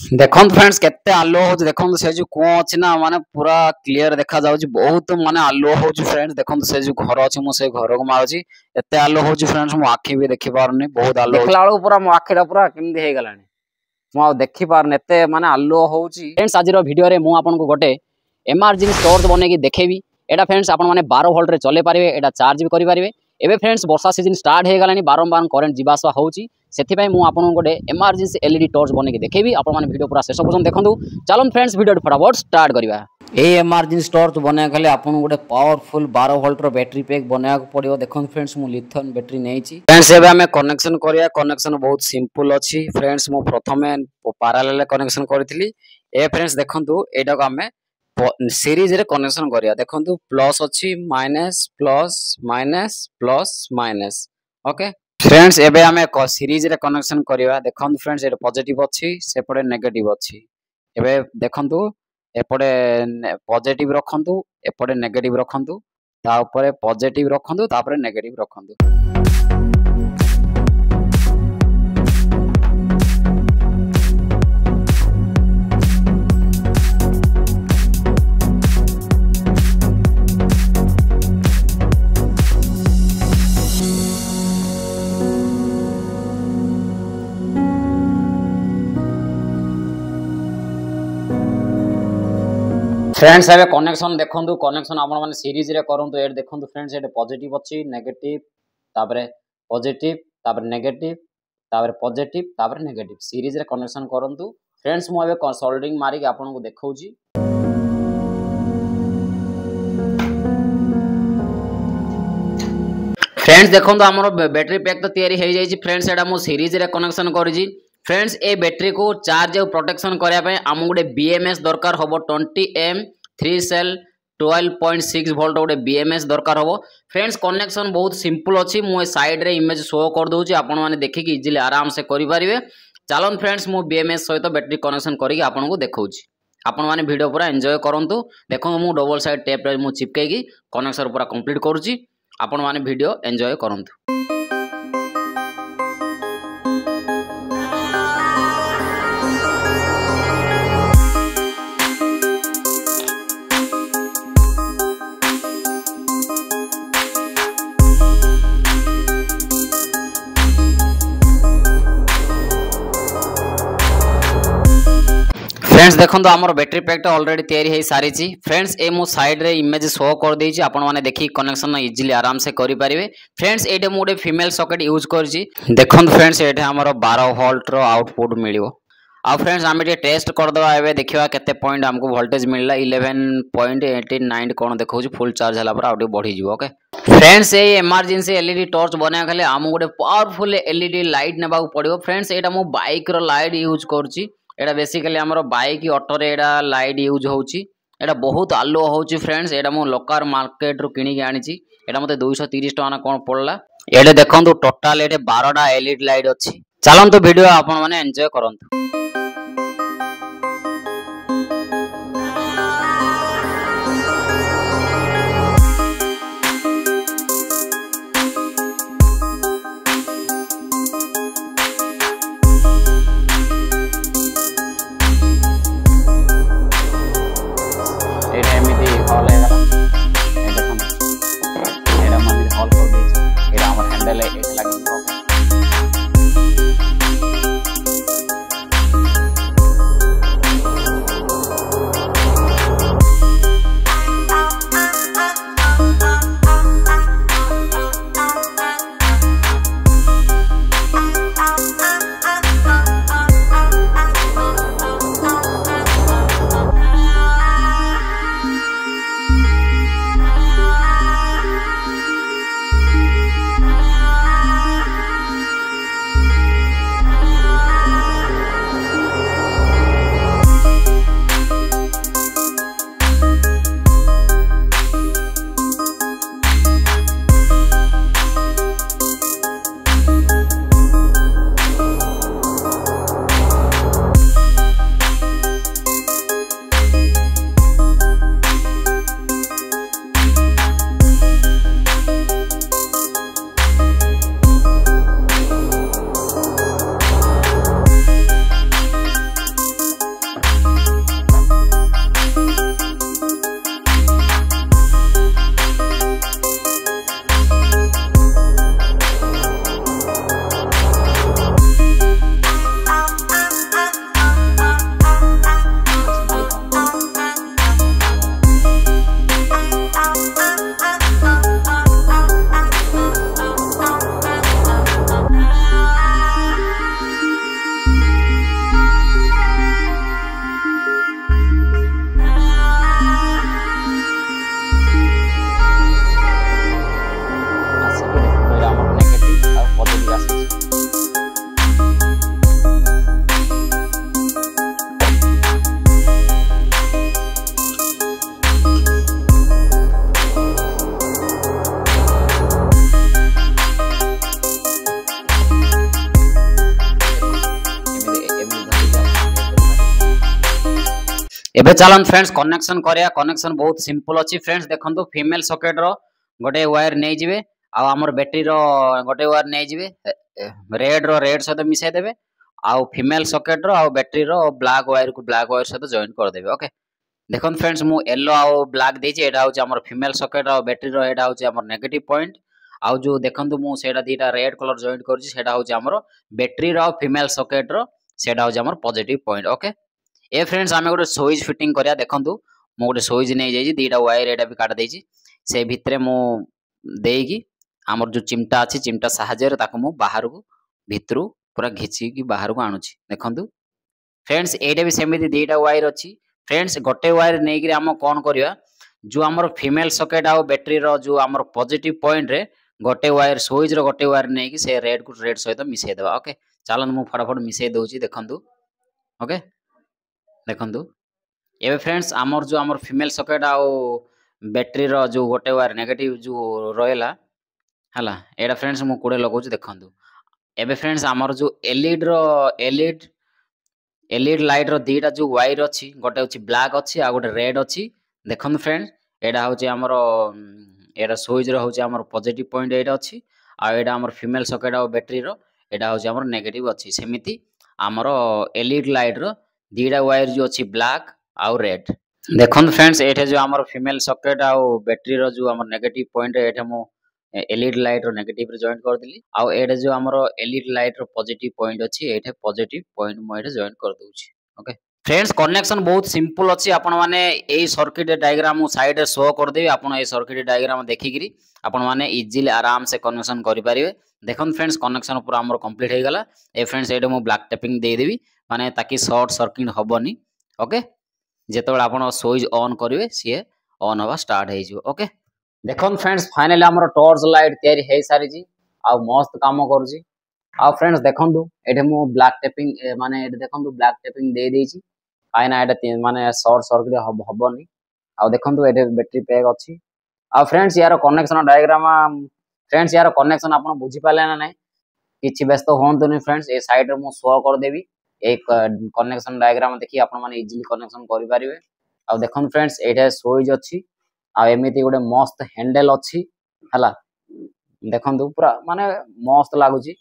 देखो फ्रेंड्स केते आलो हो देखो से जो कुआ अछि ना माने पूरा क्लियर देखा जाउची बहुत माने आलो हो फ्रेंड्स देखो से जो घर अछि मु से घर को मारुची एते आलो हो फ्रेंड्स मु आखी भी देखि पारनी बहुत आलो देखला वाला पूरा मो आखीरा पूरा किंदी हे गलानी मु आ देखि पारने एते माने आलो होउची फ्रेंड्स आज रो वीडियो रे मु आपन को गोटे इमरजेंसी टॉर्च बने की देखेबी एटा फ्रेंड्स आपन माने 12 वोल्ट रे चले पारिबे एटा चार्ज भी करि पारिबे एबे फ्रेंड्स वर्षा सीजन स्टार्ट हे गलानी बारंबार करंट जीवासवा होउची सेथिपाई मु आपन गोटे इमरजेंसी एलईडी टॉर्च बने की देखेबी आपन माने वीडियो पूरा शेष पर्यंत देखंतु चलन फ्रेंड्स वीडियो फटाफट स्टार्ट करिबा ए इमरजेंसी टॉर्च बने खाली आपन गोटे पावरफुल 12 वोल्ट रो बैटरी पैक बनाया को पड़ियो देखन फ्रेंड्स मु लिथियम बैटरी नेइची फ्रेंड्स एबे हमें कनेक्शन करिया कनेक्शन बहुत सिंपल अछि फ्रेंड्स मु प्रथमे पैरेलल कनेक्शन करथिली ए फ्रेंड्स देखंतु एटा को हमें सीरीज रे कनेक्शन करिया देखंतु प्लस अछि minus plus minus plus minus okay friends एबे हमें सीरीज रे कनेक्शन करिया देखंतु फ्रेंड्स एटा पॉजिटिव अछि सेपडे नेगेटिव अछि एबे देखंतु एपडे पॉजिटिव रखंतु एपडे नेगेटिव रखंतु ता ऊपर पॉजिटिव रखंतु तापर नेगेटिव रखंतु फ्रेंड्स एबे कनेक्शन देखंतु कनेक्शन आपण माने सीरीज रे करंतु एड देखंतु फ्रेंड्स एड पॉजिटिव अछि नेगेटिव तापरे पॉजिटिव तापरे नेगेटिव तापरे पॉजिटिव तापरे नेगेटिव सीरीज रे कनेक्शन करंतु फ्रेंड्स मु एबे सोल्डरिंग मारी के आपण को देखौची फ्रेंड्स देखंतु हमरो बैटरी पैक तो तयारी हे जाई छी फ्रेंड्स एडा मु सीरीज रे कनेक्शन करिजी फ्रेंड्स ए बैटरी को चार्ज और प्रोटेक्शन करया पे आम गोटे बीएमएस दरकार होबो 20 3 सेल 12.6 वोल्ट गोटे बीएमएस दरकार होबो फ्रेंड्स कनेक्शन बहुत सिंपल अछि मु साइड रे इमेज शो कर दोची आपण माने देखि कि इजीली आराम से करि परिबे चलन फ्रेंड्स मु बीएमएस सहित बैटरी कनेक्शन करि के आपण को देखौची आपण माने वीडियो पूरा एन्जॉय करंतु देखो मु डबल साइड टेप रे मु चिपकै की कनेक्शन पूरा कंप्लीट करूची आपण माने वीडियो एन्जॉय करंतु फ्रेंड्स देखो आमर बैटरी पैक ऑलरेडी तैयारी है सारी फ्रेंड्स ए मो साइड रे इमेज शो कर देछि आपण माने देखि कनेक्शन इजीली आराम से करि परिबे फ्रेंड्स एटे मो गोटे फीमेल सॉकेट यूज करछि देखो फ्रेंड्स एटे हमर 12 वोल्ट रो आउटपुट मिलियो आ फ्रेंड्स आमे जे टेस्ट कर दवा एबे देखिबा केते पॉइंट हमको वोल्टेज मिलला 11.89 कोन देखौछि फुल चार्ज हला पर आउटे बढ़ी जिवो ओके फ्रेंड्स ए इमरजेंसी एलईडी टॉर्च बना खाली आम गोटे पावरफुल एलईडी लाइट नेबा पड़ियो फ्रेंड्स एटा मो बाइक रो लाइट यूज करछि एटा बेसिकली हमर बाइक ऑटो रे एटा लाइट यूज होउची एटा बहुत आलो होउची फ्रेंड्स एटा मो लोकल मार्केट रो किनी के आनिची एटा मते 230 टका कोन पड़ला एटे देखंतु टोटल एटे 12 टा एलईडी लाइट अछि चलंतु वीडियो आपण माने एन्जॉय करंतु एबे चलन फ्रेंड्स कनेक्शन करिया कनेक्शन बहुत सिंपल अछि फ्रेंड्स देखंतु फीमेल सॉकेट रो गोटे वायर नै जिवे आ हमर बैटरी रो गोटे वायर नै जिवे रेड सहित मिसाई देबे आ फीमेल सॉकेट रो आ बैटरी रो ब्लैक वायर को ब्लैक वायर सहित जॉइन कर देबे ओके देखन फ्रेंड्स मु येलो आ ब्लैक देछि एटा होछि हमर फीमेल सॉकेट आ बैटरी रो एटा होछि हमर नेगेटिव पॉइंट आ जो देखंतु मु सेटा दीटा रेड कलर जॉइन करछि सेटा होछि हमर बैटरी रो फीमेल सॉकेट रो सेटा होछि हमर पॉजिटिव पॉइंट ओके ए फ्रेंड्स आमे गोटे स्विच फिटिंग करिया देखंतु मु गोटे स्विच नै जाई दीटा वायर एटा भी काट देछि से भितरे मु देगी हमर जो चिमटा अछि चिमटा सहायरे ताको मु बाहर को भितरु पूरा घिची की बाहर को आनुछि देखंतु फ्रेंड्स एटा भी सेमिति दीटा वायर अछि फ्रेंड्स गोटे वायर नै कि हम कोन करिया जो हमर फीमेल सॉकेट आ बैटरी रो जो हमर पॉजिटिव पॉइंट रे गोटे वायर स्विच रो गोटे वायर नै कि से रेड को रेड सहित मिसाई देबा ओके चलन मु फटाफट मिसाई दोछि देखंतु ओके देखंतु एबे फ्रेंड्स हमर जो हमर फीमेल सॉकेट आ बैटरी रो जो गोटे वायर नेगेटिव जो रोयला हला एडा फ्रेंड्स मु कोडे लगौछि देखंतु एबे फ्रेंड्स हमर जो एलईडी लाइट रो दीटा जो वायर अछि गोटे अछि ब्लैक अछि आ गोटे रेड अछि देखंतु फ्रेंड्स एडा होछि हमर एडा स्विच रो होछि हमर पॉजिटिव पॉइंट एडा अछि आ एडा हमर फीमेल सॉकेट आ बैटरी रो एडा होछि हमर नेगेटिव अछि सेमिति हमर एलईडी लाइट रो दीटा वायर जो अछि ब्लैक आ रेड देखंतु फ्रेंड्स एठे जो हमर फीमेल सॉकेट आ बैटरी रो जो हमर नेगेटिव पॉइंट एठे मो एलईडी लाइट रो नेगेटिव रे जॉइन कर देली आ एडे जो हमर एलईडी लाइट रो पॉजिटिव पॉइंट अछि एठे पॉजिटिव पॉइंट मो एठे जॉइन कर दोछि ओके फ्रेंड्स कनेक्शन बहुत सिंपल अछि आपण माने एई सर्किट डायग्राम साइड रे शो कर देबी आपण एई सर्किट डायग्राम देखिकिरी आपण माने इजीली आराम से कनेक्शन करि परिबे देखन फ्रेंड्स कनेक्शन पूरा हमर कंप्लीट हे गला ए फ्रेंड्स एडे मो ब्लैक टेपिंग दे देबी माने ताकि शॉर्ट सर्किट हबनी ओके जेतबेला आपण स्विच ऑन करिवे सी ऑन होवा स्टार्ट हे जिवो ओके देखन फ्रेंड्स फाइनली हमर टॉर्च लाइट तयारी हे सारी जी आ मस्त काम करजी आ फ्रेंड्स देखंतु एठे मु ब्लैक टेपिंग माने एठे देखंतु ब्लैक टेपिंग दे देछि आइना एठे माने शॉर्ट सर्किट हबनी आ देखंतु एठे बैटरी पैक अछि आ फ्रेंड्स यार कनेक्शन डायग्राम फ्रेंड्स यार कनेक्शन आपण बुझी पाले ना नै किछि व्यस्त होंतुनी फ्रेंड्स ए साइड रे मु शो कर देबी एक कनेक्शन डायग्राम देखि आपण माने इजीली कनेक्शन करि परिबे आ देखंतु फ्रेंड्स एठे स्विच अछि आ एमिति गोटे मस्त हैंडल अछि हला देखंतु पूरा माने मस्त लागुची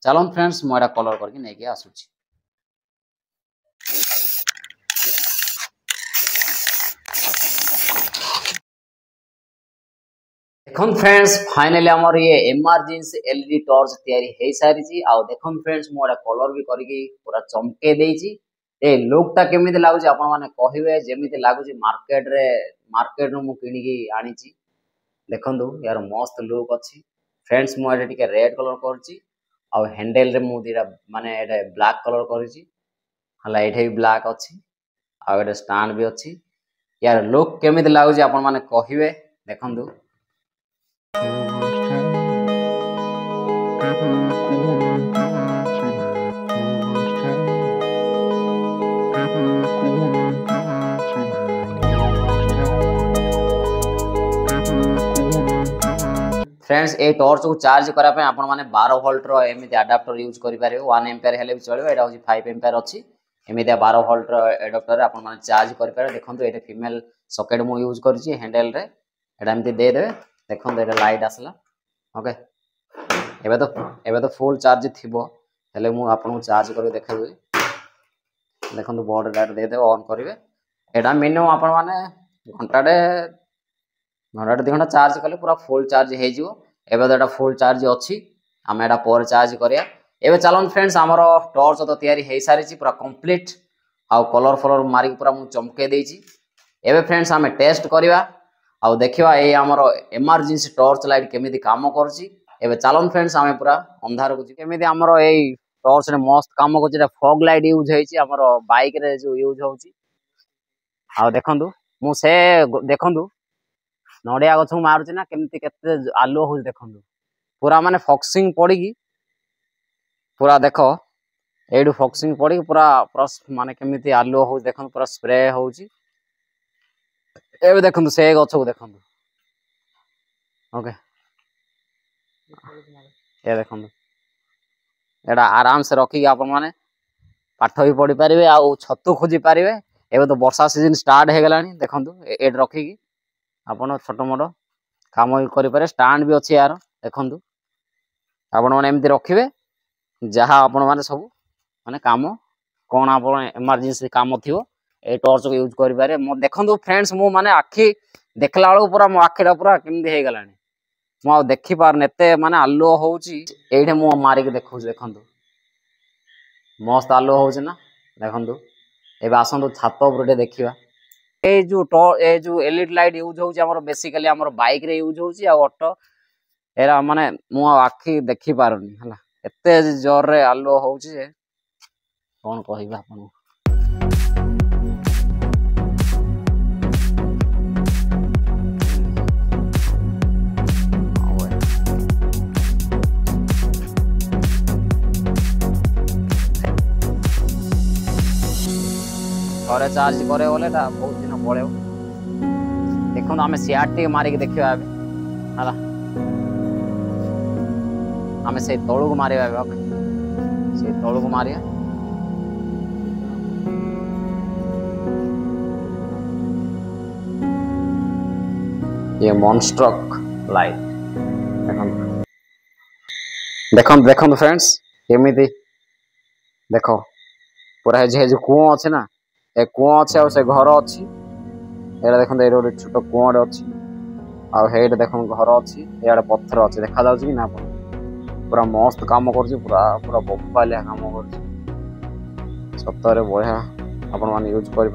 चलन फ्रेंड्स मु एटा कलर करके नै के आसुची देखन फ्रेंड्स फाइनली हमर ये इमरजेंसी एलईडी टॉर्च तयारी हे सारी जी आ देखन फ्रेंड्स मु एटा कलर भी करके पूरा चमके देछि ए लुक ता केमिति लागुची आपण माने कहिबे जेमिति लागुची मार्केट नु मु किनि की आनिची देखंतु यार मस्त लुक अछि फ्रेंड्स मु एटा टिके रेड कलर करची आ हैंडल रे मु दिरा माने एटा ब्लैक कलर करिची हला एठे भी ब्लैक अछि आ एटा स्टैंड भी अछि यार लुक केमिति लागुची आपण माने कहिबे देखंतु फ्रेंड्स ए टॉर्च को चार्ज करा पे आपण माने 12 वोल्ट रो एमिति अडाप्टर यूज करि पारे 1 एम्पियर हेले भी चलिबो एटा होची 5 एम्पियर अछि एमिति 12 वोल्ट रो अडाप्टर आपण माने चार्ज करि पारे देखंतु एटा फीमेल सॉकेट मु यूज करछि हैंडल रे एटा एमिति दे देबे देखंतु एटा लाइट आसला ओके एबे तो फुल चार्ज थिबो हेले मु आपण चार्ज करि देखाबे देखंतु बोर्ड लाइट दे देबे ऑन करिवे एटा मिनिमम आपण माने घंटाटे घंटाटे 2 घंटा चार्ज कले पूरा फुल चार्ज हे जिवो। एबे तो एटा फुल चार्ज अछि हम एटा पर चार्ज करिया। एबे चलन फ्रेंड्स हमरो टॉर्च तो तयारी हे सारी छी पूरा कंप्लीट आ कलर फलर मारी पूरा मु चमके देई छी। एबे फ्रेंड्स हमें टेस्ट करिवा आ देखिवा ए हमरो इमरजेंसी टॉर्च लाइट केमिति काम करछि। एबे चलन फ्रेंड्स हमें पूरा अंधार को केमिति हमरो ए टॉर्च ने मस्त काम करछि। एटा फॉग लाइट यूज हे छी हमरो बाइक रे जो यूज होछि। आ देखंतु मु से देखंतु नडिया गछ मारुछि ना केमिति केते आलो हो देखंतु पूरा माने फॉक्सिंग पड़ी की पूरा देखो एडू फॉक्सिंग पड़ी पूरा प्लस माने केमिति आलो हो देखंतु पूरा स्प्रे होछि। एबे देखंतु से गछ को देखंतु ओके ए देखंतु एडा आराम से रखी आपण माने पाठ भी पढ़ी पारिबे आ छतु खोजी पारिबे। एबे तो वर्षा सीजन स्टार्ट हे गलानी देखंतु एड रखी की आपण छोटो मोटो काम भी करि पारे। स्टैंड भी अछि यार देखंतु आपण माने एमति रखिबे जहा आपण माने सब माने काम कोन आपण इमरजेंसी काम थिवो ए टॉर्च को यूज करि पारे। मो देखंतु फ्रेंड्स मु माने आखी देखला वाला पूरा मो आखीटा पूरा केमति हे गलानी मु आ देखि पार नेते माने आलो होउची। एठे मु मारी के देखौ देखंतु मस्त आलो होउची ना देखंतु। एबे आसंतु छात ऊपर देखिबा ए जो एलईडी लाइट यूज होउची हमर बेसिकली हमर बाइक रे यूज होउची आ ऑटो एरा माने मु आखी देखि पारुनी हला एते जोर रे आलो होउची जे कोन कहिबा आपन। थोड़े चार्ज करे बोले बहुत दिन पड़े देखो आम सीआर मारिक देखा है आम से तलू को मारे से तलू को मारिया ये मॉन्स्ट्रक लाइट देखो देखो फ्रेंड्स केमिति देखो पूरा जो कुओं अच्छे ना ए कुओं अच्छे आ से घर अच्छी एटा देखो ये गोटे छोट कुओं अच्छी आईट देख घर अच्छी इे पत्थर अच्छे देखा जाऊँ कि ना पूरा मस्त काम कर पूरा पूरा बोपालिया काम कर सतरे बढ़िया आपण मैंने यूज करें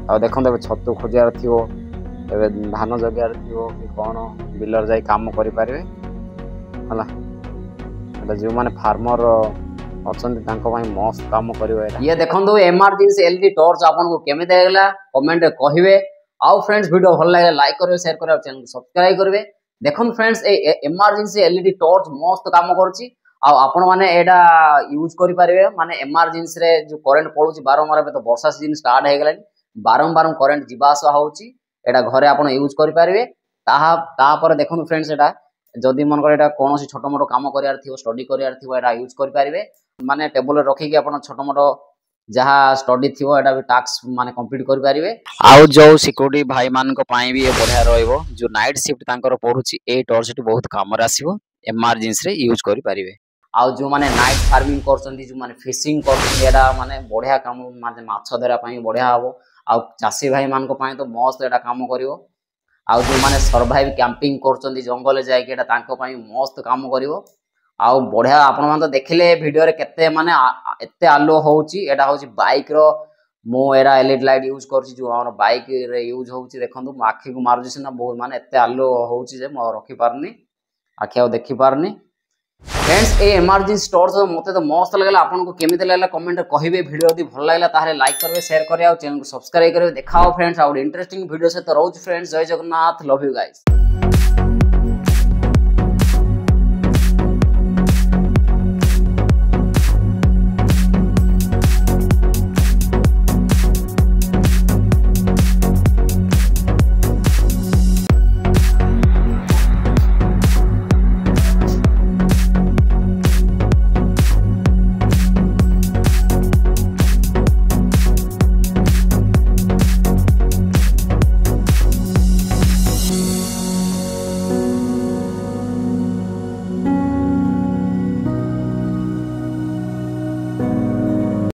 आ देखते छतु खोजार थी धान जगार थी कि कौन बिलर जा कम करें जो मैंने फार्मर मस्त काम करिवे। ये देखंतु इमरजेंसी एलईडी टॉर्च आपन को केमे देगला कमेंट रे कहिवे। आउ फ्रेंड्स वीडियो भल लागे लाइक करिवे शेयर करिवे चैनल को सब्सक्राइब करिवे। देखन फ्रेंड्स ए इमरजेंसी एलईडी टॉर्च मस्त काम करछि आ आपन माने एडा यूज करि पारिवे माने इमरजेंसी रे जो करंट पडुछि बारंबार बे तो वर्षा सीजन स्टार्ट हे गेलानी बारंबार करंट जिबा आसा होछि एडा घरे आपन यूज करि पारिवे। ता पर देखन फ्रेंड्स एडा जदि मन कर एडा कोनोसी छोटो मोटो काम करियार थिवो स्टडी करियार थिवो एडा यूज करि पारिवे माने टेबल रखी कि अपन छोटो मोटो जहाँ स्टडी थी एटा भी टास्क माने कंप्लीट कर पारिवे। आउ जो सिक्योरिटी भाई मान को पाई भी बढ़िया रहइबो जो नाइट शिफ्ट तांकर पढुची ए टॉर्च बहुत काम रे आसीबो इमरजेंसी रे यूज करि पारिवे। आउ जो माने नाइट फार्मिंग करछंती जो माने फिशिंग करछंती एटा माने बढ़िया काम माने माछ धरा पाई बढ़िया हबो आउ चासी भाई मान को पाई तो मस्त एटा काम करिवो। आउ जो माने सर्वाइव कैंपिंग करछंती जंगल जाय के एटा तांको पाई मस्त काम करिवो। आउ बढ़िया आपण मान तो देखिले वीडियो रे केते माने एते आलो होउची एटा होउची बाइक रो मो एरा एलईडी लाइट यूज करछि जो हमर बाइक रे यूज होउची देखंतु म आखी को मारुछि सिना बहुत माने एते आलो होउची जे म रखि पारनी आखी आ देखि पारनी। फ्रेंड्स ए इमरजेंसी टॉर्च मते तो मस्त लागला आपण को केमिते लागला कमेंट रे कहिबे। वीडियो यदि भल लागला तारे लाइक करबे शेयर करबे आ चैनल को सब्सक्राइब करबे। देखाओ फ्रेंड्स आउ इंटरेस्टिंग वीडियो से तो रहउछ फ्रेंड्स। जय जगन्नाथ लव यू गाइस।